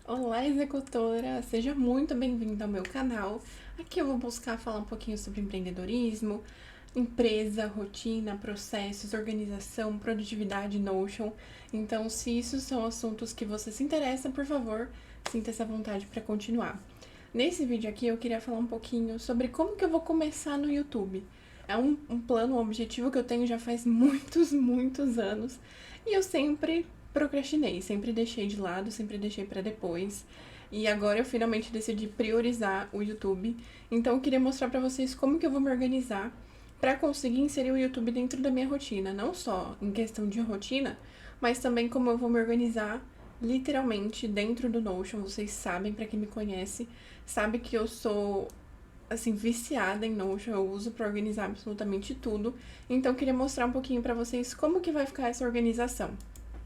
Olá, executora! Seja muito bem-vinda ao meu canal. Aqui eu vou buscar falar um pouquinho sobre empreendedorismo, empresa, rotina, processos, organização, produtividade, Notion. Então, se isso são assuntos que você se interessa, por favor, sinta essa vontade para continuar. Nesse vídeo aqui eu queria falar um pouquinho sobre como que eu vou começar no YouTube. É um plano, um objetivo que eu tenho já faz muitos anos e eu sempre procrastinei, sempre deixei de lado, sempre deixei para depois. E agora eu finalmente decidi priorizar o YouTube. Então eu queria mostrar para vocês como que eu vou me organizar para conseguir inserir o YouTube dentro da minha rotina, não só em questão de rotina, mas também como eu vou me organizar literalmente dentro do Notion. Vocês sabem, para quem me conhece, sabe que eu sou assim viciada em Notion, eu uso para organizar absolutamente tudo. Então eu queria mostrar um pouquinho para vocês como que vai ficar essa organização.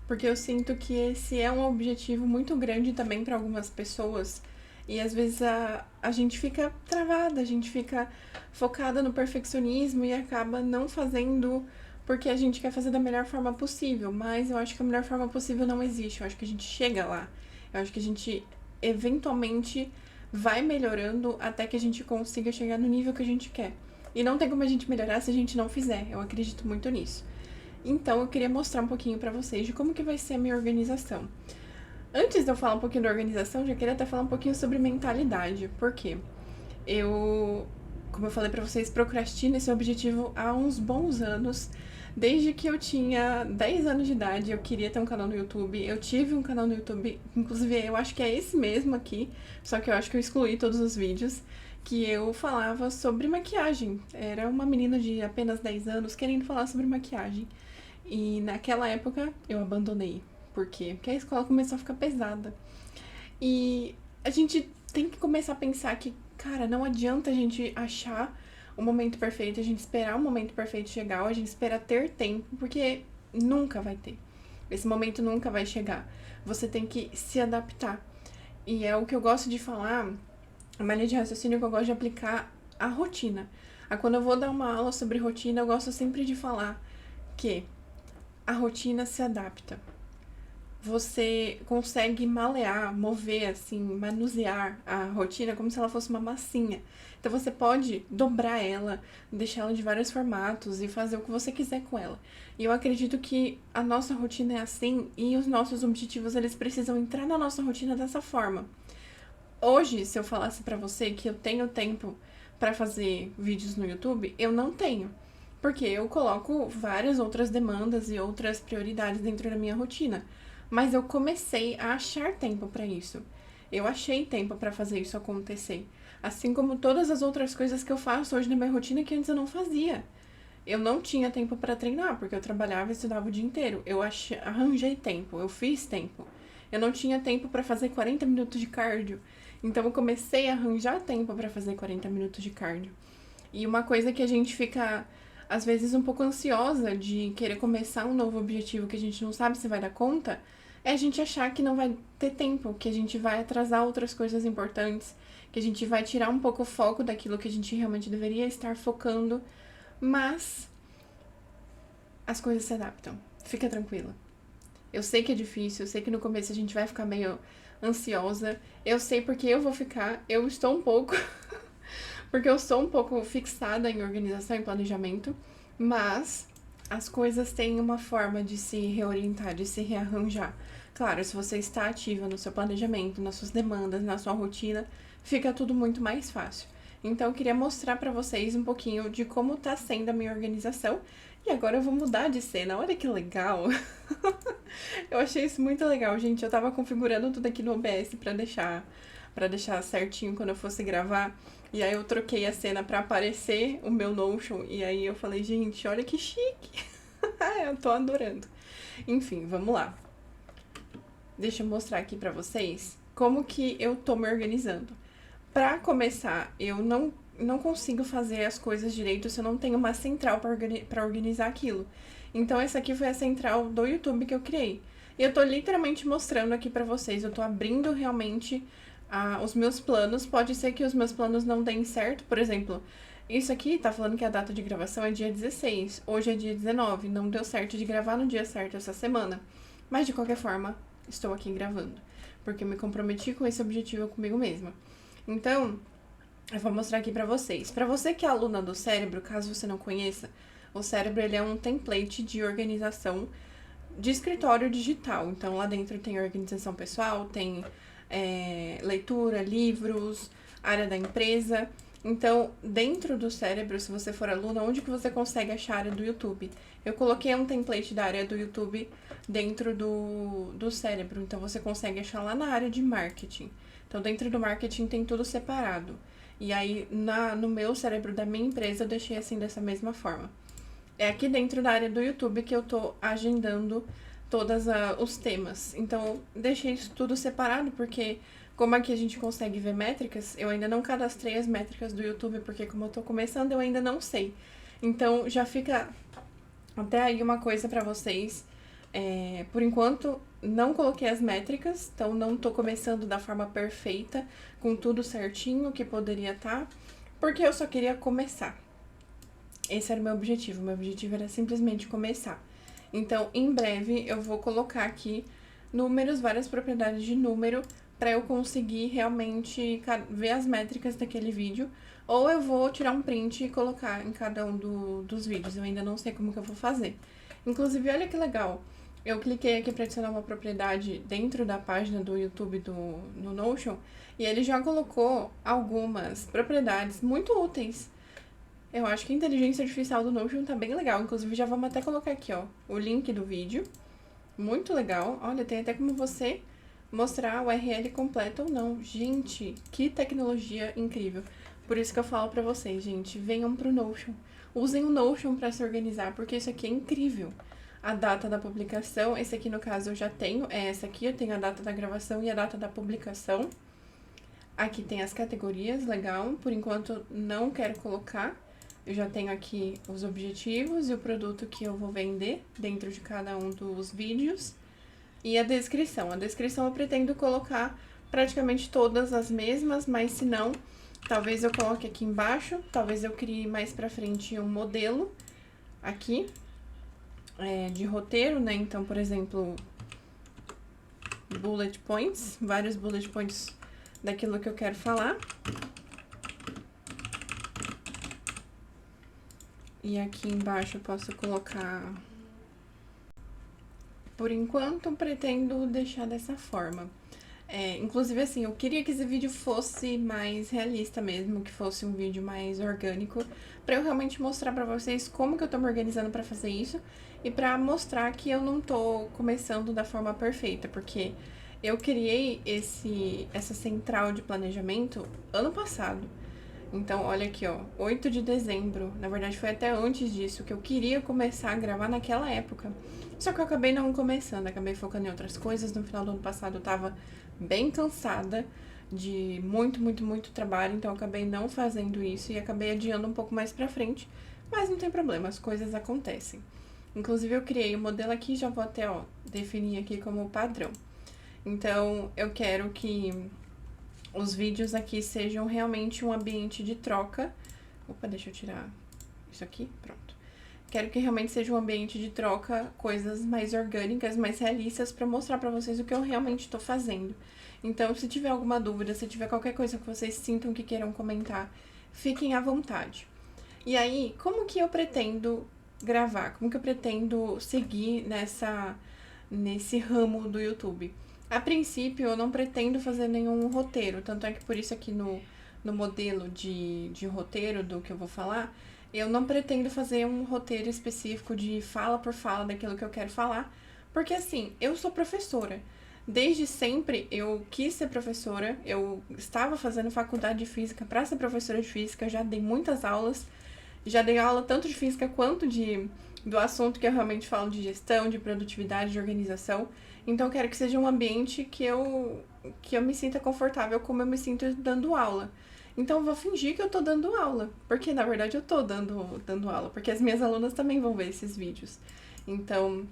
Porque eu sinto que esse é um objetivo muito grande também para algumas pessoas. E às vezes a gente fica travada, a gente fica focada no perfeccionismo e acaba não fazendo porque a gente quer fazer da melhor forma possível. Mas eu acho que a melhor forma possível não existe. Eu acho que a gente chega lá. Eu acho que a gente eventualmente vai melhorando até que a gente consiga chegar no nível que a gente quer. E não tem como a gente melhorar se a gente não fizer. Eu acredito muito nisso. Então eu queria mostrar um pouquinho pra vocês de como que vai ser a minha organização. Antes de eu falar um pouquinho da organização, já queria até falar um pouquinho sobre mentalidade. Por quê? Eu, como eu falei pra vocês, procrastino esse objetivo há uns bons anos. Desde que eu tinha 10 anos de idade, eu queria ter um canal no YouTube. Eu tive um canal no YouTube, inclusive eu acho que é esse mesmo aqui, só que eu acho que eu excluí todos os vídeos, que eu falava sobre maquiagem. Era uma menina de apenas 10 anos querendo falar sobre maquiagem. E naquela época eu abandonei. Por quê? Porque a escola começou a ficar pesada. E a gente tem que começar a pensar que, cara, não adianta a gente achar o momento perfeito, a gente esperar o momento perfeito chegar, ou a gente espera ter tempo, porque nunca vai ter. Esse momento nunca vai chegar. Você tem que se adaptar. E é o que eu gosto de falar, a maneira de raciocínio que eu gosto de aplicar a rotina. Quando eu vou dar uma aula sobre rotina, eu gosto sempre de falar que a rotina se adapta. Você consegue malear, mover, assim, manusear a rotina como se ela fosse uma massinha. Então você pode dobrar ela, deixar ela de vários formatos e fazer o que você quiser com ela. E eu acredito que a nossa rotina é assim e os nossos objetivos eles precisam entrar na nossa rotina dessa forma. Hoje, se eu falasse pra você que eu tenho tempo pra fazer vídeos no YouTube, eu não tenho. Porque eu coloco várias outras demandas e outras prioridades dentro da minha rotina. Mas eu comecei a achar tempo pra isso. Eu achei tempo pra fazer isso acontecer. Assim como todas as outras coisas que eu faço hoje na minha rotina que antes eu não fazia. Eu não tinha tempo pra treinar, porque eu trabalhava e estudava o dia inteiro. Arranjei tempo, eu fiz tempo. Eu não tinha tempo pra fazer 40 minutos de cardio. Então eu comecei a arranjar tempo pra fazer 40 minutos de cardio. E uma coisa que a gente fica, às vezes, um pouco ansiosa de querer começar um novo objetivo que a gente não sabe se vai dar conta, é a gente achar que não vai ter tempo, que a gente vai atrasar outras coisas importantes, que a gente vai tirar um pouco o foco daquilo que a gente realmente deveria estar focando, mas as coisas se adaptam. Fica tranquila. Eu sei que é difícil, eu sei que no começo a gente vai ficar meio ansiosa. Eu sei porque eu vou ficar, eu estou um pouco, porque eu sou um pouco fixada em organização e planejamento, mas as coisas têm uma forma de se reorientar, de se rearranjar. Claro, se você está ativa no seu planejamento, nas suas demandas, na sua rotina, fica tudo muito mais fácil. Então, eu queria mostrar para vocês um pouquinho de como está sendo a minha organização. E agora eu vou mudar de cena. Olha que legal! Eu achei isso muito legal, gente. Eu tava configurando tudo aqui no OBS para deixar certinho quando eu fosse gravar. E aí eu troquei a cena pra aparecer o meu Notion. E aí eu falei, gente, olha que chique. Eu tô adorando. Enfim, vamos lá. Deixa eu mostrar aqui pra vocês como que eu tô me organizando. Pra começar, eu não consigo fazer as coisas direito se eu não tenho uma central pra organizar aquilo. Então essa aqui foi a central do YouTube que eu criei. E eu tô literalmente mostrando aqui pra vocês. Eu tô abrindo realmente os meus planos. Pode ser que os meus planos não deem certo. Por exemplo, isso aqui tá falando que a data de gravação é dia 16. Hoje é dia 19. Não deu certo de gravar no dia certo essa semana. Mas de qualquer forma, estou aqui gravando. porque eu me comprometi com esse objetivo comigo mesma. Então, eu vou mostrar aqui pra vocês. Pra você que é aluna do Cérebro, caso você não conheça, o Cérebro ele é um template de organização de escritório digital. Então, lá dentro tem organização pessoal, tem leitura, livros, área da empresa. Então, dentro do Cérebro, se você for aluna, onde que você consegue achar a área do YouTube? Eu coloquei um template da área do YouTube dentro do Cérebro. Então, você consegue achar lá na área de marketing. Então, dentro do marketing tem tudo separado. E aí, no meu Cérebro da minha empresa, eu deixei assim dessa mesma forma. É aqui dentro da área do YouTube que eu tô agendando todos os temas. Então, deixei isso tudo separado, porque como aqui a gente consegue ver métricas, eu ainda não cadastrei as métricas do YouTube, porque como eu tô começando, eu ainda não sei. Então, já fica até aí uma coisa pra vocês. Por enquanto, não coloquei as métricas, então não tô começando da forma perfeita, com tudo certinho que poderia estar, porque eu só queria começar. Esse era o meu objetivo. Meu objetivo era simplesmente começar. Então, em breve, eu vou colocar aqui números, várias propriedades de número, para eu conseguir realmente ver as métricas daquele vídeo. Ou eu vou tirar um print e colocar em cada um dos vídeos. Eu ainda não sei como que eu vou fazer. Inclusive, olha que legal. Eu cliquei aqui para adicionar uma propriedade dentro da página do YouTube no Notion. E ele já colocou algumas propriedades muito úteis. Eu acho que a inteligência artificial do Notion tá bem legal. Inclusive, já vamos até colocar aqui, ó, o link do vídeo. Muito legal. Olha, tem até como você mostrar o URL completo ou não. Gente, que tecnologia incrível. Por isso que eu falo pra vocês, gente, venham pro Notion. Usem o Notion pra se organizar, porque isso aqui é incrível. A data da publicação, esse aqui no caso eu já tenho, é essa aqui, eu tenho a data da gravação e a data da publicação. Aqui tem as categorias, legal. Por enquanto, não quero colocar. Eu já tenho aqui os objetivos e o produto que eu vou vender dentro de cada um dos vídeos. E a descrição. A descrição eu pretendo colocar praticamente todas as mesmas, mas se não, talvez eu coloque aqui embaixo, talvez eu crie mais pra frente um modelo aqui de roteiro, né? Então, por exemplo, bullet points, vários bullet points daquilo que eu quero falar. E aqui embaixo eu posso colocar... Por enquanto, pretendo deixar dessa forma. Inclusive, assim, eu queria que esse vídeo fosse mais realista mesmo, que fosse um vídeo mais orgânico, pra eu realmente mostrar pra vocês como que eu tô me organizando pra fazer isso e pra mostrar que eu não tô começando da forma perfeita, porque eu criei essa central de planejamento ano passado. Então, olha aqui, ó, 8 de dezembro, na verdade foi até antes disso, que eu queria começar a gravar naquela época. Só que eu acabei não começando, acabei focando em outras coisas. No final do ano passado eu tava bem cansada de muito trabalho, então eu acabei não fazendo isso e acabei adiando um pouco mais pra frente. Mas não tem problema, as coisas acontecem. Inclusive eu criei o modelo aqui, já vou até, ó, definir aqui como padrão. Então, eu quero que os vídeos aqui sejam realmente um ambiente de troca. Opa, deixa eu tirar isso aqui, pronto. Quero que realmente seja um ambiente de troca, coisas mais orgânicas, mais realistas, pra mostrar pra vocês o que eu realmente tô fazendo. Então, se tiver alguma dúvida, se tiver qualquer coisa que vocês sintam que queiram comentar, fiquem à vontade. E aí, como que eu pretendo gravar? Como que eu pretendo seguir nesse ramo do YouTube? A princípio, eu não pretendo fazer nenhum roteiro, tanto é que por isso aqui no modelo de roteiro do que eu vou falar, eu não pretendo fazer um roteiro específico de fala por fala daquilo que eu quero falar, porque assim, eu sou professora. Desde sempre eu quis ser professora, eu estava fazendo faculdade de física para ser professora de física, já dei muitas aulas, já dei aula tanto de física quanto do assunto que eu realmente falo de gestão, de produtividade, de organização. Então, eu quero que seja um ambiente que eu me sinta confortável como eu me sinto dando aula. Então, eu vou fingir que eu tô dando aula, porque na verdade eu tô dando aula, porque as minhas alunas também vão ver esses vídeos. Então,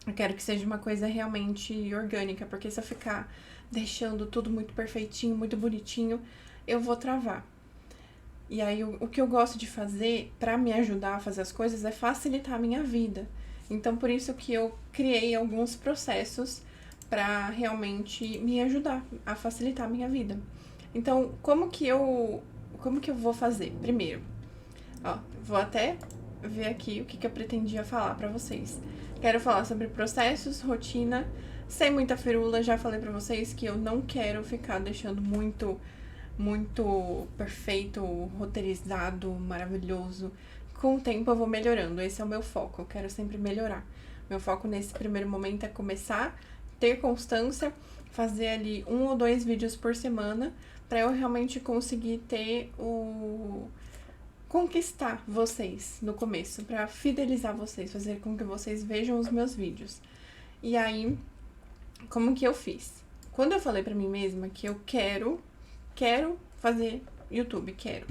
eu quero que seja uma coisa realmente orgânica, porque se eu ficar deixando tudo muito perfeitinho, muito bonitinho, eu vou travar. E aí, o que eu gosto de fazer pra me ajudar a fazer as coisas é facilitar a minha vida. Então, por isso que eu criei alguns processos para realmente me ajudar a facilitar a minha vida. Então, como que eu vou fazer? Primeiro, ó, vou até ver aqui o que eu pretendia falar pra vocês. Quero falar sobre processos, rotina, sem muita firula. Já falei pra vocês que eu não quero ficar deixando muito perfeito, roteirizado, maravilhoso. Com o tempo eu vou melhorando, esse é o meu foco, eu quero sempre melhorar. Meu foco nesse primeiro momento é começar, ter constância, fazer ali 1 ou 2 vídeos por semana, pra eu realmente conseguir conquistar vocês no começo, pra fidelizar vocês, fazer com que vocês vejam os meus vídeos. E aí, como que eu fiz? Quando eu falei pra mim mesma que eu quero fazer YouTube, quero.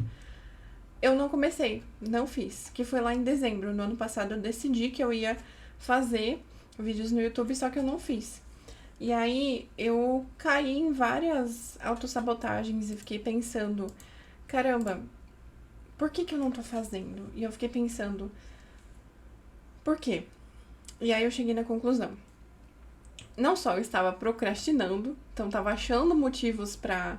Eu não comecei, não fiz, que foi lá em dezembro, no ano passado eu decidi que eu ia fazer vídeos no YouTube, só que eu não fiz. E aí eu caí em várias autossabotagens e fiquei pensando, caramba, por que eu não tô fazendo? E eu fiquei pensando, por quê? E aí eu cheguei na conclusão. Não só eu estava procrastinando, então estava achando motivos pra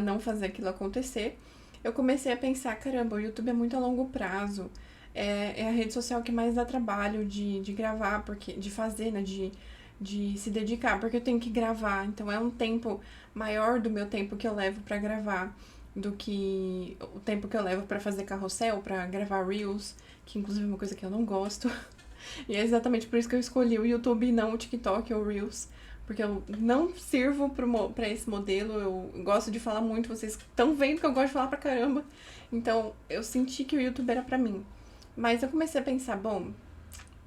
não fazer aquilo acontecer, eu comecei a pensar, caramba, o YouTube é muito a longo prazo, é a rede social que mais dá trabalho de gravar, de fazer, né, de se dedicar, porque eu tenho que gravar, então é um tempo maior do meu tempo que eu levo pra gravar do que o tempo que eu levo pra fazer carrossel, pra gravar Reels, que inclusive é uma coisa que eu não gosto. E é exatamente por isso que eu escolhi o YouTube e não o TikTok ou Reels, porque eu não sirvo pra esse modelo, eu gosto de falar muito, vocês estão vendo que eu gosto de falar pra caramba, então eu senti que o YouTube era pra mim. Mas eu comecei a pensar, bom,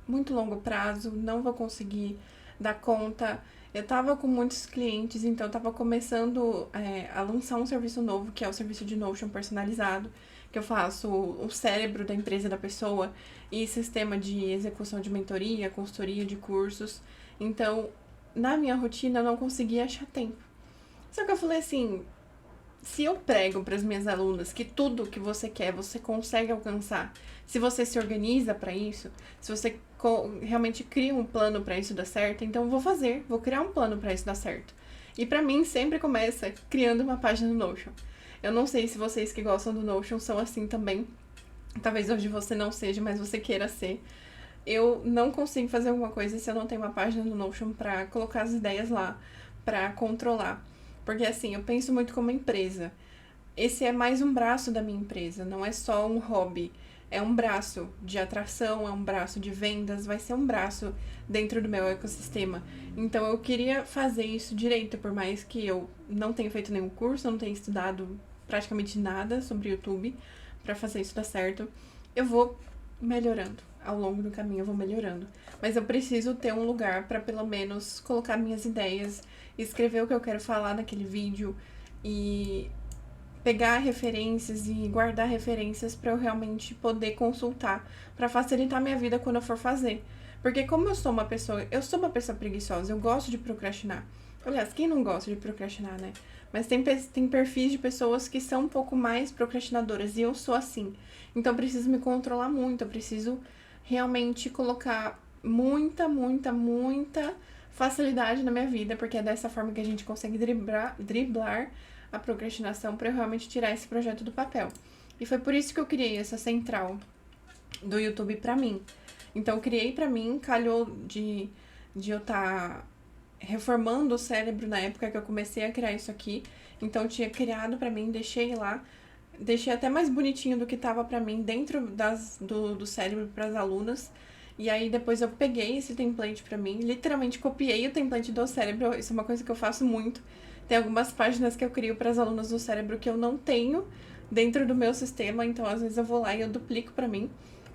muito longo prazo, não vou conseguir dar conta. Eu tava com muitos clientes, então eu tava começando a lançar um serviço novo, que é o serviço de Notion personalizado, que eu faço o cérebro da empresa da pessoa e sistema de execução de mentoria, consultoria de cursos. Então, na minha rotina, eu não conseguia achar tempo. Só que eu falei assim, se eu prego para as minhas alunas que tudo que você quer, você consegue alcançar, se você se organiza para isso, se você realmente cria um plano para isso dar certo, então eu vou criar um plano para isso dar certo. E para mim sempre começa criando uma página no Notion. Eu não sei se vocês que gostam do Notion são assim também. Talvez hoje você não seja, mas você queira ser. Eu não consigo fazer alguma coisa se eu não tenho uma página no Notion pra colocar as ideias lá, pra controlar. Porque assim, eu penso muito como empresa. Esse é mais um braço da minha empresa, não é só um hobby. É um braço de atração, é um braço de vendas, vai ser um braço dentro do meu ecossistema. Então eu queria fazer isso direito, por mais que eu não tenha feito nenhum curso, não tenha estudado praticamente nada sobre YouTube pra fazer isso dar certo. Eu vou melhorando. Ao longo do caminho eu vou melhorando. Mas eu preciso ter um lugar pra pelo menos colocar minhas ideias, escrever o que eu quero falar naquele vídeo e pegar referências e guardar referências pra eu realmente poder consultar, pra facilitar minha vida quando eu for fazer. Porque como eu sou uma pessoa preguiçosa, eu gosto de procrastinar. Aliás, quem não gosta de procrastinar, né? Mas tem perfis de pessoas que são um pouco mais procrastinadoras e eu sou assim. Então eu preciso me controlar muito, eu preciso realmente colocar muita facilidade na minha vida, porque é dessa forma que a gente consegue driblar a procrastinação para eu realmente tirar esse projeto do papel. E foi por isso que eu criei essa central do YouTube pra mim. Então eu criei pra mim, calhou de eu estar reformando o cérebro na época que eu comecei a criar isso aqui. Então eu tinha criado pra mim, deixei lá, deixei até mais bonitinho do que tava pra mim dentro do cérebro pras alunas. E aí depois eu peguei esse template pra mim, literalmente copiei o template do cérebro, isso é uma coisa que eu faço muito. Tem algumas páginas que eu crio pras alunas do cérebro que eu não tenho dentro do meu sistema, então às vezes eu vou lá e eu duplico pra mim.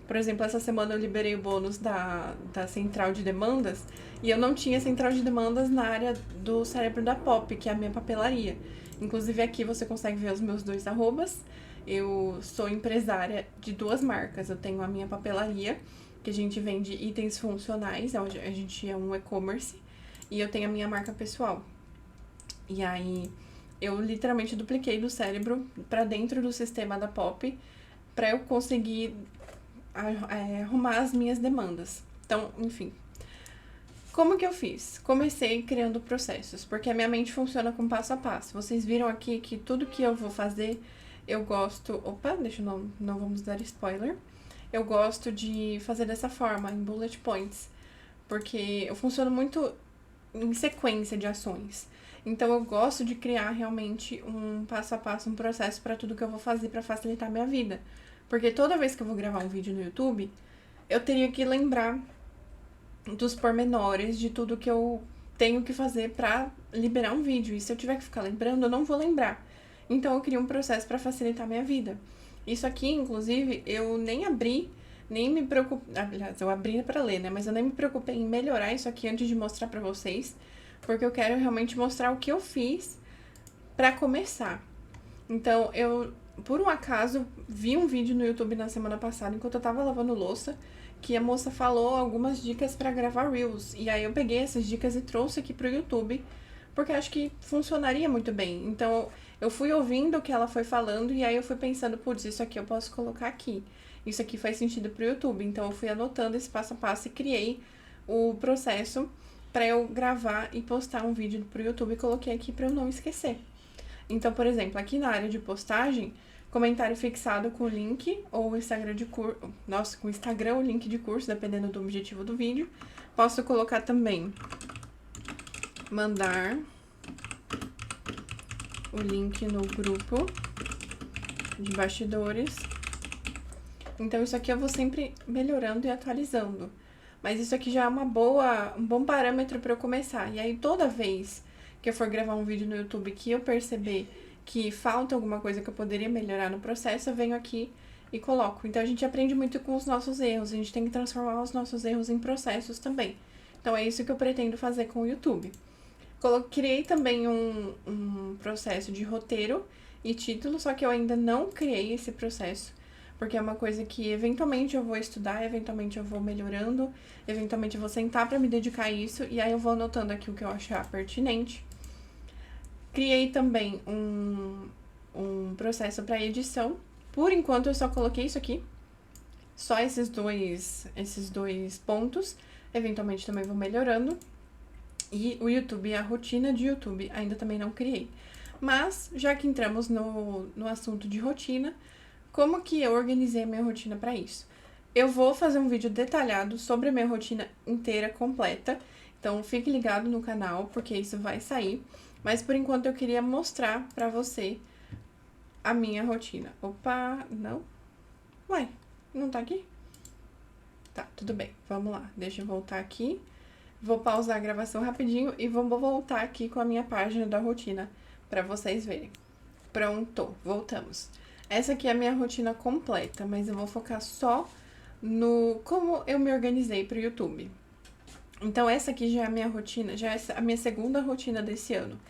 Por exemplo, essa semana eu liberei o bônus da central de demandas e eu não tinha central de demandas na área do cérebro da Pop, que é a minha papelaria. Inclusive aqui você consegue ver os meus 2 arrobas. Eu sou empresária de 2 marcas. Eu tenho a minha papelaria, que a gente vende itens funcionais, a gente é um e-commerce, e eu tenho a minha marca pessoal. E aí eu literalmente dupliquei do cérebro pra dentro do sistema da Pop pra eu conseguir arrumar as minhas demandas. Então, enfim, Como que eu fiz? Comecei criando processos, porque a minha mente funciona com passo a passo. Vocês viram aqui que tudo que eu vou fazer, eu gosto... Opa, deixa eu não vamos dar spoiler. Eu gosto de fazer dessa forma, em bullet points, porque eu funciono muito em sequência de ações. Então, eu gosto de criar realmente um passo a passo, um processo para tudo que eu vou fazer para facilitar a minha vida. Porque toda vez que eu vou gravar um vídeo no YouTube, eu teria que lembrar dos pormenores de tudo que eu tenho que fazer pra liberar um vídeo. E se eu tiver que ficar lembrando, eu não vou lembrar. Então eu crio um processo pra facilitar a minha vida. Isso aqui, inclusive, eu nem abri, nem me preocupei... Aliás, eu abri pra ler, né? Mas eu nem me preocupei em melhorar isso aqui antes de mostrar pra vocês. Porque eu quero realmente mostrar o que eu fiz pra começar. Então, eu, por um acaso, vi um vídeo no YouTube na semana passada, enquanto eu tava lavando louça, que a moça falou algumas dicas pra gravar Reels. E aí eu peguei essas dicas e trouxe aqui pro YouTube, porque acho que funcionaria muito bem. Então, eu fui ouvindo o que ela foi falando e aí eu fui pensando, putz, isso aqui eu posso colocar aqui. Isso aqui faz sentido pro YouTube. Então, eu fui anotando esse passo a passo e criei o processo pra eu gravar e postar um vídeo pro YouTube e coloquei aqui pra eu não esquecer. Então, por exemplo, aqui na área de postagem, comentário fixado com o link ou o Instagram de curso. Nossa, com o Instagram o link de curso, dependendo do objetivo do vídeo. Posso colocar também mandar o link no grupo de bastidores. Então, isso aqui eu vou sempre melhorando e atualizando. Mas isso aqui já é um bom parâmetro para eu começar. E aí, toda vez que eu for gravar um vídeo no YouTube que eu perceber que falta alguma coisa que eu poderia melhorar no processo, eu venho aqui e coloco. Então, a gente aprende muito com os nossos erros. A gente tem que transformar os nossos erros em processos também. Então, é isso que eu pretendo fazer com o YouTube. Criei também um processo de roteiro e título, só que eu ainda não criei esse processo, porque é uma coisa que eventualmente eu vou estudar, eventualmente eu vou melhorando, eventualmente eu vou sentar pra me dedicar a isso, e aí eu vou anotando aqui o que eu achar pertinente. Criei também um processo para edição. Por enquanto eu só coloquei isso aqui, só esses dois pontos. Eventualmente também vou melhorando. E o YouTube, a rotina de YouTube, ainda também não criei. Mas, já que entramos no assunto de rotina, como que eu organizei a minha rotina para isso? Eu vou fazer um vídeo detalhado sobre a minha rotina inteira, completa. Então, fique ligado no canal, porque isso vai sair. Mas, por enquanto, eu queria mostrar pra você a minha rotina. Opa, não? Ué, não tá aqui? Tá, tudo bem. Vamos lá. Deixa eu voltar aqui. Vou pausar a gravação rapidinho e vou voltar aqui com a minha página da rotina pra vocês verem. Pronto, voltamos. Essa aqui é a minha rotina completa, mas eu vou focar só no como eu me organizei pro YouTube. Então, essa aqui já é a minha rotina, já é a minha segunda rotina desse ano.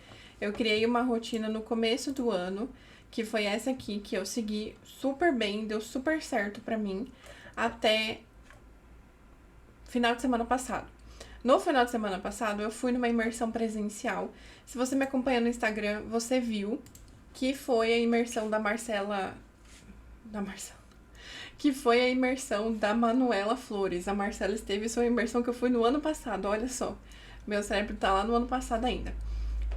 Eu criei uma rotina no começo do ano, que foi essa aqui, que eu segui super bem, deu super certo pra mim, até final de semana passado. No final de semana passado, eu fui numa imersão presencial. Se você me acompanha no Instagram, você viu que foi a imersão da Marcela... Que foi a imersão da Manuela Flores. A Marcela Esteves foi a imersão que eu fui no ano passado, olha só. Meu cérebro tá lá no ano passado ainda.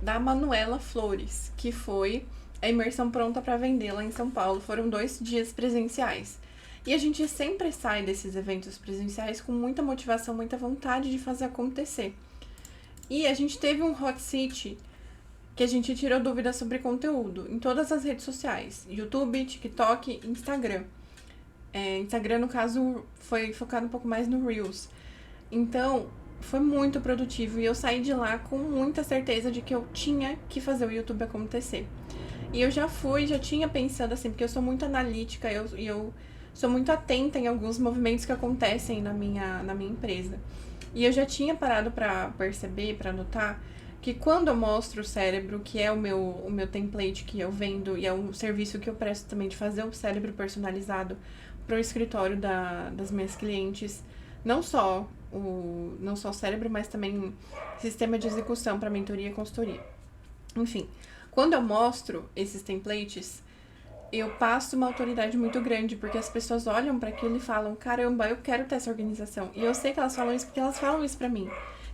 Da Manuela Flores, que foi a imersão pronta para vender lá em São Paulo. Foram 2 dias presenciais. E a gente sempre sai desses eventos presenciais com muita motivação, muita vontade de fazer acontecer. E a gente teve um hot seat que a gente tirou dúvidas sobre conteúdo em todas as redes sociais. YouTube, TikTok, Instagram. Instagram, no caso, foi focado um pouco mais no Reels. Então, foi muito produtivo e eu saí de lá com muita certeza de que eu tinha que fazer o YouTube acontecer. E eu já tinha pensando assim, porque eu sou muito analítica e eu sou muito atenta em alguns movimentos que acontecem na minha empresa. E eu já tinha parado pra perceber, pra notar, que quando eu mostro o cérebro, que é o meu template que eu vendo, e é um serviço que eu presto também de fazer o cérebro personalizado pro escritório das minhas clientes, não só o cérebro, mas também sistema de execução para mentoria e consultoria. Enfim, quando eu mostro esses templates, eu passo uma autoridade muito grande, porque as pessoas olham para aquilo e falam, caramba, eu quero ter essa organização. E eu sei que elas falam isso porque elas falam isso pra mim.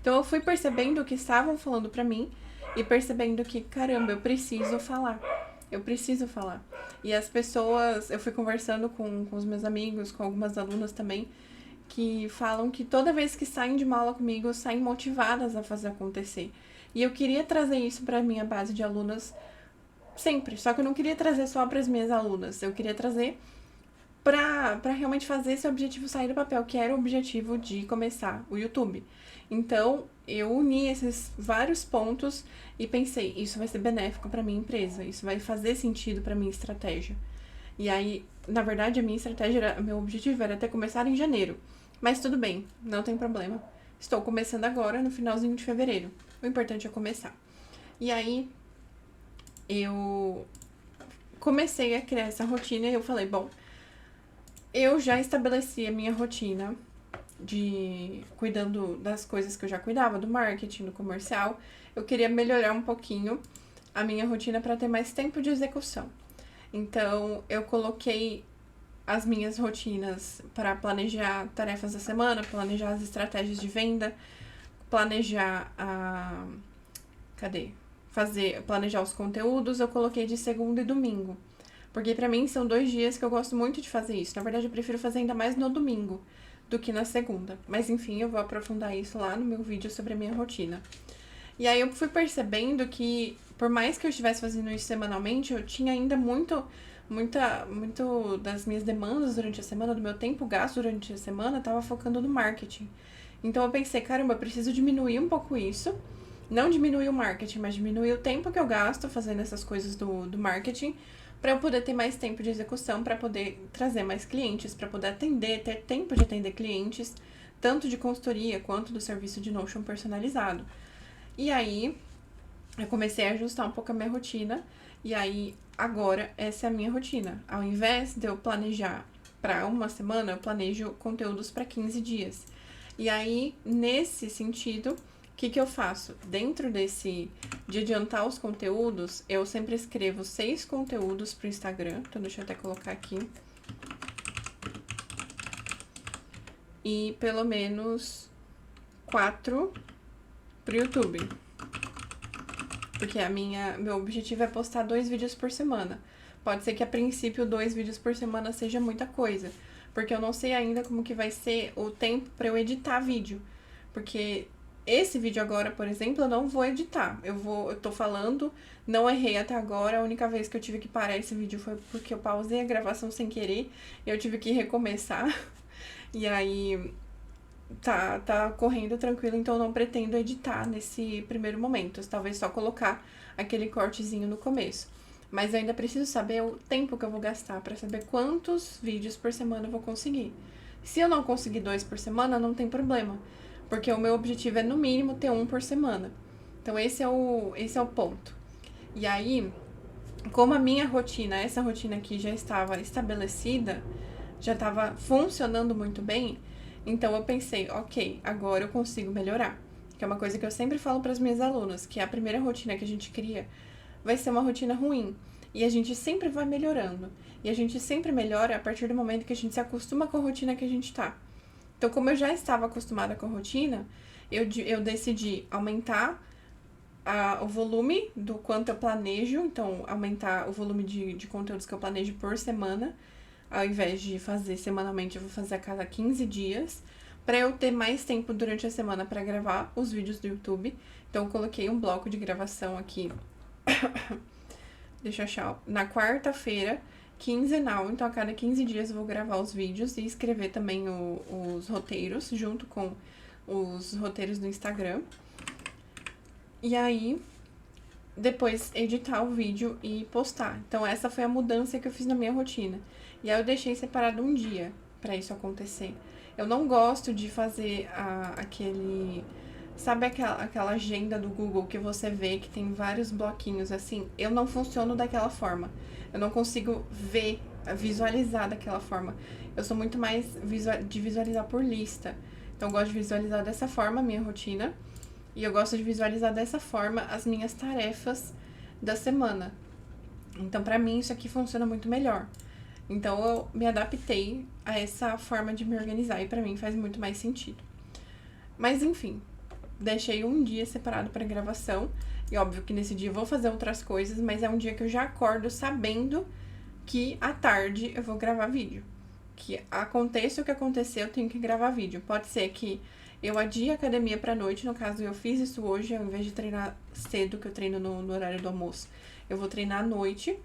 Então eu fui percebendo o que estavam falando pra mim e percebendo que, caramba, eu preciso falar. Eu preciso falar. E as pessoas, eu fui conversando com os meus amigos, com algumas alunas também, que falam que toda vez que saem de uma aula comigo, saem motivadas a fazer acontecer. E eu queria trazer isso para minha base de alunas sempre, só que eu não queria trazer só para as minhas alunas, eu queria trazer para realmente fazer esse objetivo sair do papel, que era o objetivo de começar o YouTube. Então, eu uni esses vários pontos e pensei, isso vai ser benéfico para minha empresa, isso vai fazer sentido para minha estratégia. E aí, na verdade, a minha estratégia, meu objetivo era até começar em janeiro. Mas tudo bem, não tem problema. Estou começando agora, no finalzinho de fevereiro. O importante é começar. E aí, eu comecei a criar essa rotina e eu falei, bom, eu já estabeleci a minha rotina de cuidando das coisas que eu já cuidava, do marketing, do comercial. Eu queria melhorar um pouquinho a minha rotina para ter mais tempo de execução. Então, eu coloquei as minhas rotinas para planejar tarefas da semana, planejar as estratégias de venda, planejar a... Cadê? Planejar os conteúdos, eu coloquei de segunda e domingo. Porque pra mim são 2 dias que eu gosto muito de fazer isso. Na verdade, eu prefiro fazer ainda mais no domingo do que na segunda. Mas enfim, eu vou aprofundar isso lá no meu vídeo sobre a minha rotina. E aí eu fui percebendo que, por mais que eu estivesse fazendo isso semanalmente, eu tinha ainda muito das minhas demandas durante a semana, do meu tempo gasto durante a semana, tava focando no marketing. Então eu pensei, caramba, eu preciso diminuir um pouco isso. Não diminuir o marketing, mas diminuir o tempo que eu gasto fazendo essas coisas do marketing, para eu poder ter mais tempo de execução, para poder trazer mais clientes, para poder atender, ter tempo de atender clientes, tanto de consultoria quanto do serviço de Notion personalizado. E aí, eu comecei a ajustar um pouco a minha rotina, e aí, agora, essa é a minha rotina. Ao invés de eu planejar para uma semana, eu planejo conteúdos para 15 dias. E aí, nesse sentido, o que eu faço? Dentro de adiantar os conteúdos, eu sempre escrevo 6 conteúdos pro Instagram. Então, deixa eu até colocar aqui. E pelo menos 4 pro YouTube. Porque meu objetivo é postar 2 vídeos por semana. Pode ser que a princípio 2 vídeos por semana seja muita coisa. Porque eu não sei ainda como que vai ser o tempo pra eu editar vídeo. Porque esse vídeo agora, por exemplo, eu não vou editar. Eu tô falando, não errei até agora. A única vez que eu tive que parar esse vídeo foi porque eu pausei a gravação sem querer. E eu tive que recomeçar. E aí tá correndo tranquilo, então eu não pretendo editar nesse primeiro momento. Talvez só colocar aquele cortezinho no começo. Mas eu ainda preciso saber o tempo que eu vou gastar pra saber quantos vídeos por semana eu vou conseguir. Se eu não conseguir 2 por semana, não tem problema. Porque o meu objetivo é, no mínimo, ter 1 por semana. Então, esse é o ponto. E aí, como a minha rotina, essa rotina aqui já estava estabelecida, já estava funcionando muito bem, então eu pensei, ok, agora eu consigo melhorar. Que é uma coisa que eu sempre falo para as minhas alunas, que a primeira rotina que a gente cria vai ser uma rotina ruim. E a gente sempre vai melhorando. E a gente sempre melhora a partir do momento que a gente se acostuma com a rotina que a gente tá. Então, como eu já estava acostumada com a rotina, eu decidi aumentar o volume do quanto eu planejo. Então, aumentar o volume de conteúdos que eu planejo por semana. Ao invés de fazer semanalmente, eu vou fazer a cada 15 dias. Para eu ter mais tempo durante a semana para gravar os vídeos do YouTube. Então, eu coloquei um bloco de gravação aqui. Deixa eu achar. Na quarta-feira, quinzenal. Então, a cada 15 dias eu vou gravar os vídeos e escrever também os roteiros, junto com os roteiros do Instagram. E aí, depois editar o vídeo e postar. Então, essa foi a mudança que eu fiz na minha rotina. E aí, eu deixei separado um dia para isso acontecer. Eu não gosto de fazer aquele... Sabe aquela agenda do Google que você vê que tem vários bloquinhos assim? Eu não funciono daquela forma. Eu não consigo visualizar daquela forma. Eu sou muito mais de visualizar por lista. Então, eu gosto de visualizar dessa forma a minha rotina. E eu gosto de visualizar dessa forma as minhas tarefas da semana. Então, pra mim, isso aqui funciona muito melhor. Então, eu me adaptei a essa forma de me organizar. E pra mim faz muito mais sentido. Mas, enfim, deixei um dia separado para gravação. E óbvio que nesse dia eu vou fazer outras coisas, mas é um dia que eu já acordo sabendo que à tarde eu vou gravar vídeo. Que aconteça o que acontecer, eu tenho que gravar vídeo. Pode ser que eu adie a academia pra noite, no caso eu fiz isso hoje, ao invés de treinar cedo, que eu treino no horário do almoço, eu vou treinar à noite.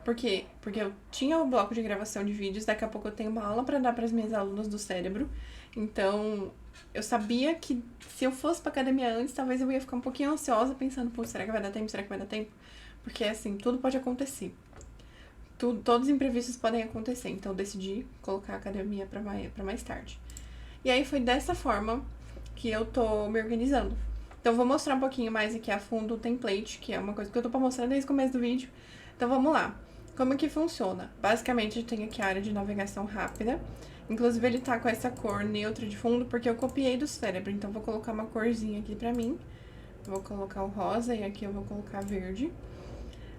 Por quê? Porque eu tinha o bloco de gravação de vídeos, daqui a pouco eu tenho uma aula pra dar pras minhas alunas do cérebro. Então, eu sabia que se eu fosse pra academia antes, talvez eu ia ficar um pouquinho ansiosa, pensando, pô, será que vai dar tempo? Será que vai dar tempo? Porque, assim, tudo pode acontecer. Todos os imprevistos podem acontecer, então eu decidi colocar a academia pra mais tarde. E aí foi dessa forma que eu tô me organizando. Então, vou mostrar um pouquinho mais aqui a fundo o template, que é uma coisa que eu tô pra mostrar desde o começo do vídeo. Então, vamos lá. Como que funciona? Basicamente, eu tenho aqui a área de navegação rápida. Inclusive, ele tá com essa cor neutra de fundo, porque eu copiei do cérebro. Então, vou colocar uma corzinha aqui pra mim. Vou colocar o rosa e aqui eu vou colocar verde.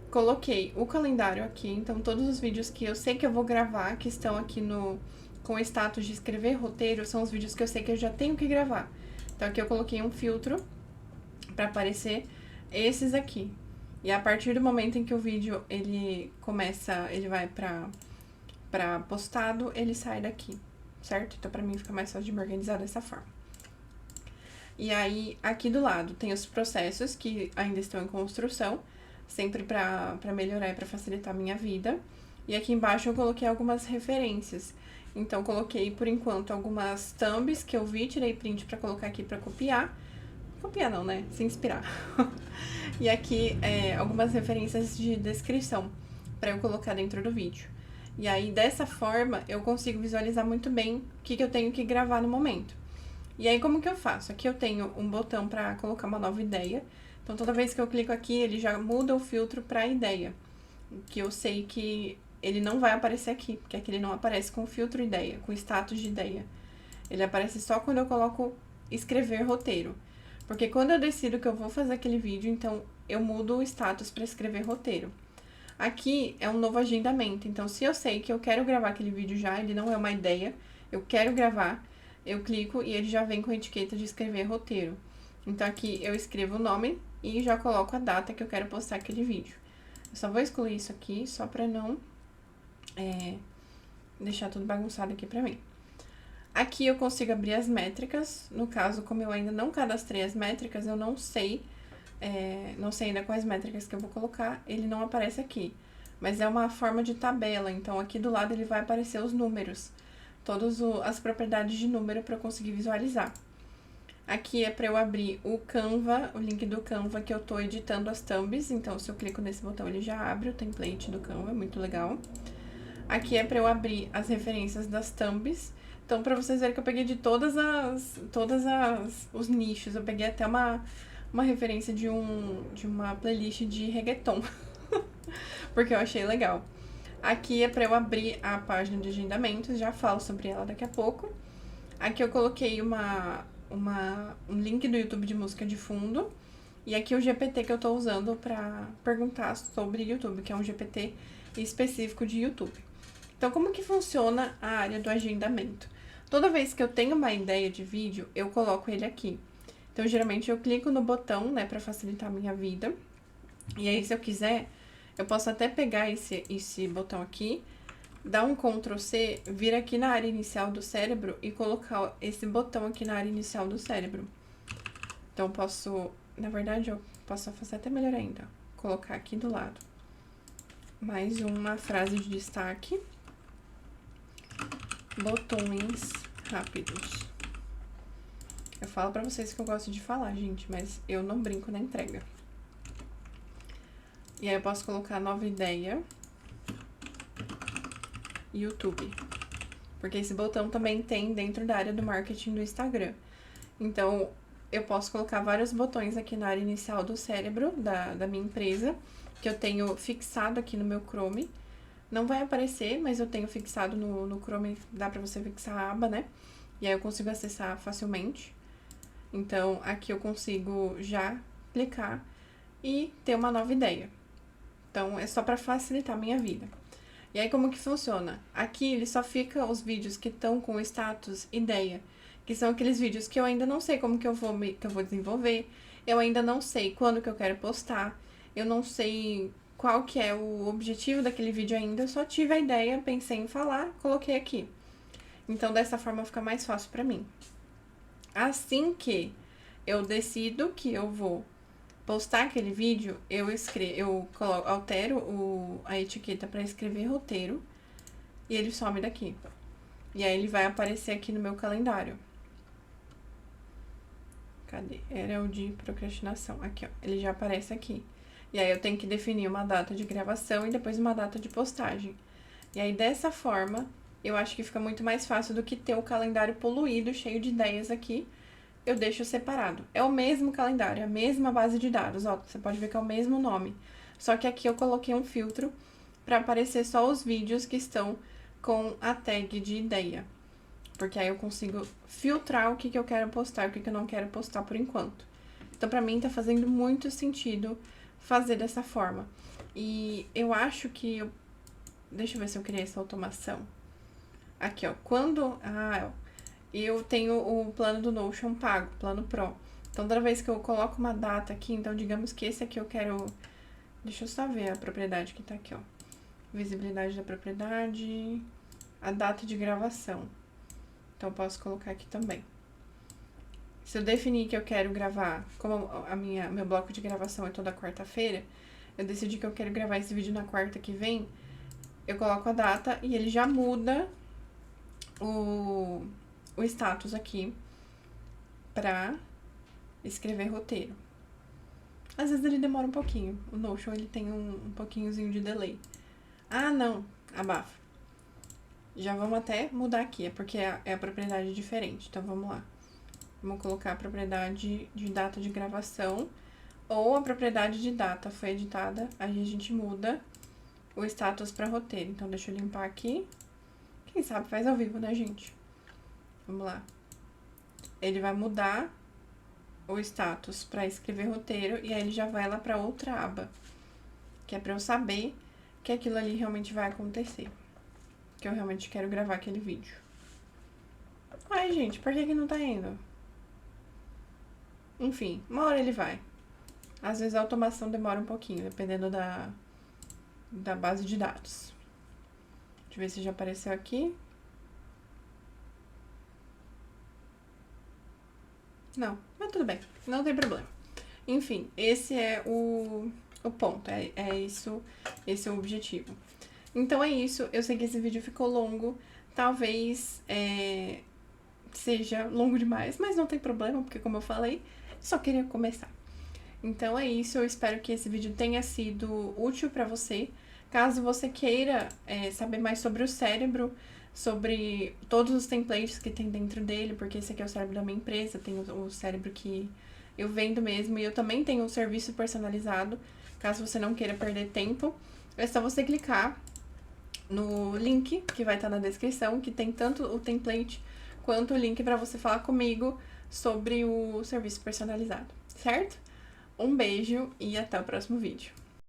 Coloquei o calendário aqui, então todos os vídeos que eu sei que eu vou gravar, que estão aqui com o status de escrever roteiro, são os vídeos que eu sei que eu já tenho que gravar. Então, aqui eu coloquei um filtro pra aparecer esses aqui. E a partir do momento em que o vídeo, ele vai pra postado, ele sai daqui, certo? Então, pra mim fica mais fácil de me organizar dessa forma. E aí, aqui do lado, tem os processos que ainda estão em construção, sempre pra melhorar e pra facilitar a minha vida. E aqui embaixo eu coloquei algumas referências. Então, coloquei, por enquanto, algumas thumbs que eu vi, tirei print pra colocar aqui pra copiar. Copiar não, né? Se inspirar. E aqui, algumas referências de descrição pra eu colocar dentro do vídeo. E aí, dessa forma, eu consigo visualizar muito bem o que eu tenho que gravar no momento. E aí, como que eu faço? Aqui eu tenho um botão pra colocar uma nova ideia. Então, toda vez que eu clico aqui, ele já muda o filtro pra ideia. Que eu sei que ele não vai aparecer aqui, porque aqui ele não aparece com filtro ideia, com status de ideia. Ele aparece só quando eu coloco escrever roteiro. Porque quando eu decido que eu vou fazer aquele vídeo, então eu mudo o status pra escrever roteiro. Aqui é um novo agendamento, então se eu sei que eu quero gravar aquele vídeo já, ele não é uma ideia, eu quero gravar, eu clico e ele já vem com a etiqueta de escrever roteiro. Então, aqui eu escrevo o nome e já coloco a data que eu quero postar aquele vídeo. Eu só vou excluir isso aqui, só pra não deixar tudo bagunçado aqui pra mim. Aqui eu consigo abrir as métricas. No caso, como eu ainda não cadastrei as métricas, eu não sei ainda quais métricas que eu vou colocar. Ele não aparece aqui, mas é uma forma de tabela. Então, aqui do lado ele vai aparecer os números. Todas as propriedades de número para eu conseguir visualizar. Aqui é para eu abrir o Canva, o link do Canva que eu tô editando as thumbs. Então, se eu clico nesse botão, ele já abre o template do Canva, muito legal. Aqui é para eu abrir as referências das thumbs. Então, para vocês verem que eu peguei de os nichos. Eu peguei até uma referência de uma playlist de reggaeton. Porque eu achei legal. Aqui é para eu abrir a página de agendamentos, já falo sobre ela daqui a pouco. Aqui eu coloquei um link do YouTube de música de fundo. E aqui o GPT que eu tô usando para perguntar sobre YouTube, que é um GPT específico de YouTube. Então, como que funciona a área do agendamento? Toda vez que eu tenho uma ideia de vídeo, eu coloco ele aqui. Então, geralmente eu clico no botão, né, para facilitar a minha vida. E aí, se eu quiser, eu posso até pegar esse botão aqui, dar um Ctrl C, vir aqui na área inicial do cérebro e colocar esse botão aqui na área inicial do cérebro. Então, na verdade, eu posso fazer até melhor ainda. Colocar aqui do lado. Mais uma frase de destaque. Botões rápidos. Eu falo pra vocês que eu gosto de falar, gente, mas eu não brinco na entrega. E aí eu posso colocar nova ideia. YouTube. Porque esse botão também tem dentro da área do marketing do Instagram. Então, eu posso colocar vários botões aqui na área inicial do cérebro da minha empresa, que eu tenho fixado aqui no meu Chrome. Não vai aparecer, mas eu tenho fixado no Chrome, dá pra você fixar a aba, né? E aí eu consigo acessar facilmente. Então, aqui eu consigo já clicar e ter uma nova ideia. Então, é só pra facilitar a minha vida. E aí, como que funciona? Aqui, ele só fica os vídeos que estão com o status ideia. que são aqueles vídeos que eu ainda não sei como que eu vou desenvolver, eu ainda não sei quando que eu quero postar, eu não sei qual que é o objetivo daquele vídeo ainda, eu só tive a ideia, pensei em falar, coloquei aqui. Então, dessa forma fica mais fácil pra mim. Assim que eu decido que eu vou postar aquele vídeo, altero a etiqueta para escrever roteiro e ele some daqui. E aí ele vai aparecer aqui no meu calendário. Cadê? Era o de procrastinação. Aqui, ó. Ele já aparece aqui. E aí eu tenho que definir uma data de gravação e depois uma data de postagem. E aí dessa forma, eu acho que fica muito mais fácil do que ter o calendário poluído, cheio de ideias aqui. Eu deixo separado. É o mesmo calendário, é a mesma base de dados, ó, você pode ver que é o mesmo nome. Só que aqui eu coloquei um filtro para aparecer só os vídeos que estão com a tag de ideia. Porque aí eu consigo filtrar o que eu quero postar e o que eu não quero postar por enquanto. Então, pra mim, tá fazendo muito sentido fazer dessa forma. E eu acho que deixa eu ver se eu criei essa automação. Aqui, ó, eu tenho o plano do Notion pago, plano Pro. Então, toda vez que eu coloco uma data aqui, então, digamos que esse aqui eu quero... Deixa eu só ver a propriedade que tá aqui, ó. Visibilidade da propriedade, a data de gravação. Então, eu posso colocar aqui também. Se eu definir que eu quero gravar, como meu bloco de gravação é toda quarta-feira, eu decidi que eu quero gravar esse vídeo na quarta que vem, eu coloco a data e ele já muda o status aqui pra escrever roteiro. Às vezes ele demora um pouquinho. O Notion, ele tem um pouquinhozinho de delay. Ah, não. Abafa. Já vamos até mudar aqui, é porque é a propriedade diferente. Então, vamos lá. Vamos colocar a propriedade de data de gravação ou a propriedade de data foi editada. Aí a gente muda o status para roteiro. Então, deixa eu limpar aqui. Quem sabe faz ao vivo, né, gente? Vamos lá. Ele vai mudar o status para escrever roteiro e aí ele já vai lá para outra aba, que é para eu saber que aquilo ali realmente vai acontecer, que eu realmente quero gravar aquele vídeo. Ai, gente, por que não tá indo? Enfim, uma hora ele vai. Às vezes a automação demora um pouquinho, dependendo da base de dados. Deixa eu ver se já apareceu aqui. Não, mas tudo bem, não tem problema. Enfim, esse é o ponto, é isso, esse é o objetivo. Então é isso, eu sei que esse vídeo ficou longo, talvez seja longo demais, mas não tem problema, porque como eu falei, só queria começar. Então é isso, eu espero que esse vídeo tenha sido útil pra você. Caso você queira saber mais sobre o cérebro, sobre todos os templates que tem dentro dele, porque esse aqui é o cérebro da minha empresa, tem o cérebro que eu vendo mesmo, e eu também tenho um serviço personalizado, caso você não queira perder tempo, é só você clicar no link que vai estar na descrição, que tem tanto o template quanto o link para você falar comigo sobre o serviço personalizado, certo? Um beijo e até o próximo vídeo.